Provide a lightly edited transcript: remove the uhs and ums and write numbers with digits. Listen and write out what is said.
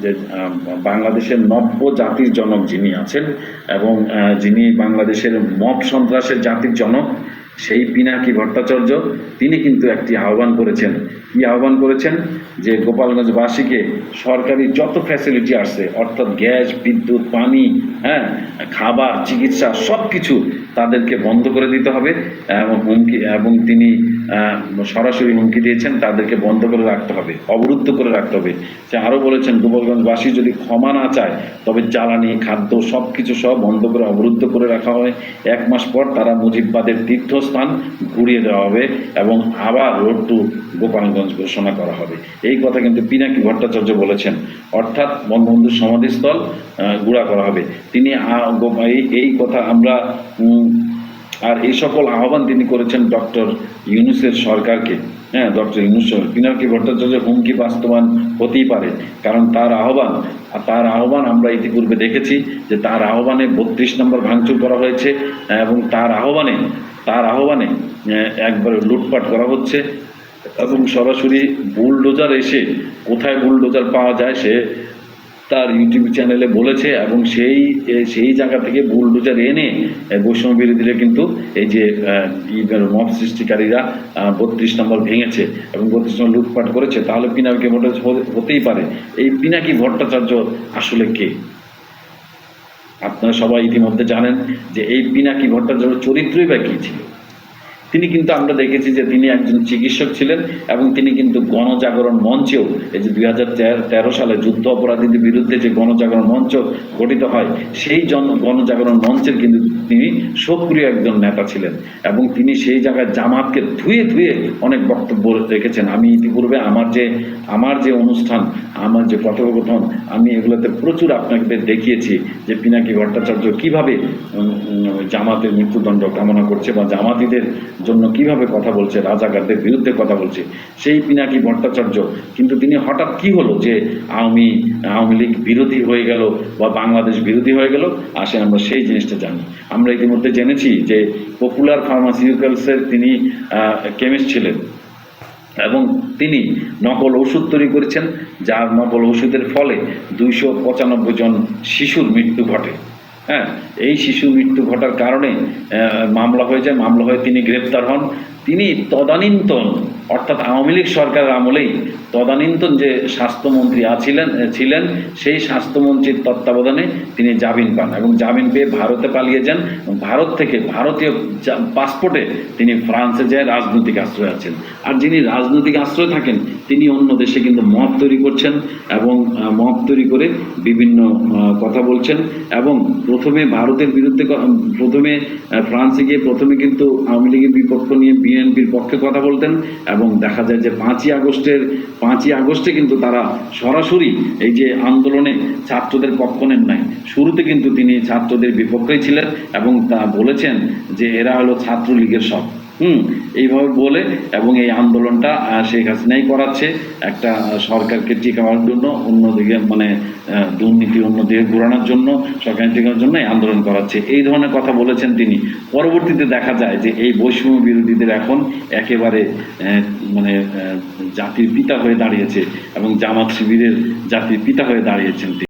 যে বাংলাদেশের নব্য জাতির জনক যিনি আছেন এবং যিনি বাংলাদেশের মব সন্ত্রাসের জাতির জনক, সেই পিনাকি ভট্টাচার্য তিনি কিন্তু একটি আহ্বান করেছেন। কি আহ্বান করেছেন? যে গোপালগঞ্জবাসীকে সরকারি যত ফ্যাসিলিটি আছে, অর্থাৎ গ্যাস, বিদ্যুৎ, পানি, খাবার, চিকিৎসা সব কিছু তাদেরকে বন্ধ করে দিতে হবে এবং তিনি সরাসরি হুমকি দিয়েছেন তাদেরকে বন্ধ করে রাখতে হবে, অবরুদ্ধ করে রাখতে হবে। সে আরও বলেছেন গোপালগঞ্জবাসী যদি ক্ষমা না চায় তবে জ্বালানি, খাদ্য সব কিছু সব বন্ধ করে অবরুদ্ধ করে রাখা হয়। 1 মাস পর তারা মুজিববাদের তীর্থস্থান ঘুরিয়ে দেওয়া হবে এবং আবার রোড টু গোপালগঞ্জ ঘোষণা করা হবে। এই কথা কিন্তু পিনাকি ভট্টাচার্য বলেছেন, অর্থাৎ বঙ্গবন্ধুর সমাধিস্থল গুঁড়া করা হবে। তিনি এই কথা আমরা আর এই সকল আহ্বান তিনি করেছেন ডক্টর ইউনূসের সরকারকে। ডক্টর ইউনূস, পিনাকি ভট্টাচার্যের হুমকি বাস্তবায়ন হতেই পারে, কারণ তার আহ্বান আমরা ইতিপূর্বে দেখেছি যে তার আহ্বানে 32 নম্বর ভাঙচুর করা হয়েছে এবং তার আহ্বানে একবারে লুটপাট করা হচ্ছে এবং সরাসরি বুলডোজার এসে কোথায় বুলডোজার পাওয়া যায় সে তার ইউটিউব চ্যানেলে বলেছে এবং সেই জায়গা থেকে বুলডোজার এনে বৈষম্য বিরোধীরা কিন্তু এই যে মব সৃষ্টিকারীরা 32 নম্বর ভেঙেছে এবং 32 নম্বর লুটপাট করেছে। তাহলে পিনাকি ভট্টাচার্য হতেই পারে। এই পিনাকি ভট্টাচার্য আসলে কে? আপনারা সবাই ইতিমধ্যে জানেন যে এই পিনাকি ভট্টাচার্যের চরিত্রই বা কী ছিল। তিনি কিন্তু আমরা দেখেছি যে তিনি একজন চিকিৎসক ছিলেন এবং তিনি কিন্তু গণজাগরণ মঞ্চেও এই যে 2013 সালে যুদ্ধ অপরাধীদের বিরুদ্ধে যে গণজাগরণ মঞ্চ গঠিত হয়, সেই গণজাগরণ মঞ্চের কিন্তু তিনি সক্রিয় একজন নেতা ছিলেন এবং তিনি সেই জায়গায় জামাতকে ধুয়ে অনেক বক্তব্য রেখেছেন। আমি ইতিপূর্বে আমার যে অনুষ্ঠান, আমার যে কথোপকথন, আমি এগুলোতে প্রচুর আপনাদের দেখিয়েছি যে পিনাকি ভট্টাচার্য কিভাবে জামাতের মৃত্যুদণ্ড কামনা করছে বা জামাতিদের জন্য কিভাবে কথা বলছে, রাজাকারদের বিরুদ্ধে কথা বলছে। সেই পিনাকি ভট্টাচার্য কিন্তু তিনি হঠাৎ কি হলো যে আওয়ামী লীগ বিরোধী হয়ে গেল বা বাংলাদেশ বিরোধী হয়ে গেল? আসেন আমরা সেই জিনিসটা জানি। আমরা ইতিমধ্যে জেনেছি যে পপুলার ফার্মাসিউটিক্যালসের তিনি কেমিস্ট ছিলেন এবং তিনি নকল ওষুধ তৈরি করেছেন, যার নকল ওষুধের ফলে 295 জন শিশুর মৃত্যু ঘটে। এই শিশু মৃত্যু ঘটার কারণে মামলা হয়ে যায়। মামলা হয়ে তিনি গ্রেপ্তার হন। তিনি তদানীন্তন, অর্থাৎ আওয়ামী লীগ সরকারের আমলেই তদানীন্তন যে স্বাস্থ্যমন্ত্রী ছিলেন সেই স্বাস্থ্যমন্ত্রীর তত্ত্বাবধানে তিনি জামিন পান এবং জামিন পেয়ে ভারতে পালিয়ে যান। ভারত থেকে ভারতীয় পাসপোর্টে তিনি ফ্রান্সে যায় রাজনৈতিক আশ্রয় আছেন। আর যিনি রাজনৈতিক আশ্রয় থাকেন তিনি অন্য দেশে কিন্তু মব তৈরি করছেন এবং মব তৈরি করে বিভিন্ন কথা বলছেন এবং প্রথমে ভারতের বিরুদ্ধে, প্রথমে ফ্রান্সে গিয়ে প্রথমে কিন্তু আওয়ামী লীগের বিপক্ষ নিয়ে বিএনপির পক্ষে কথা বলতেন এবং দেখা যায় যে 5ই আগস্টে কিন্তু তারা সরাসরি এই যে আন্দোলনে ছাত্রদের পক্ষ নেন নাই। শুরুতে কিন্তু তিনি ছাত্রদের বিপক্ষেই ছিলেন এবং তা বলেছেন যে এরা হলো ছাত্রলীগের সব এইভাবে বলে এবং এই আন্দোলনটা শেখ হাসিনাই করাচ্ছে একটা সরকারকে টিকানোর জন্য, অন্যদিকে দুর্নীতি অন্যদিকে ঘোরানোর জন্য, সরকার টিকানোর জন্য এই আন্দোলন করাচ্ছে, এই ধরনের কথা বলেছেন তিনি। পরবর্তীতে দেখা যায় যে এই বৈষম্য বিরোধীদের এখন একেবারে জাতির পিতা হয়ে দাঁড়িয়েছে এবং জামাত শিবিরের জাতির পিতা হয়ে দাঁড়িয়েছেন।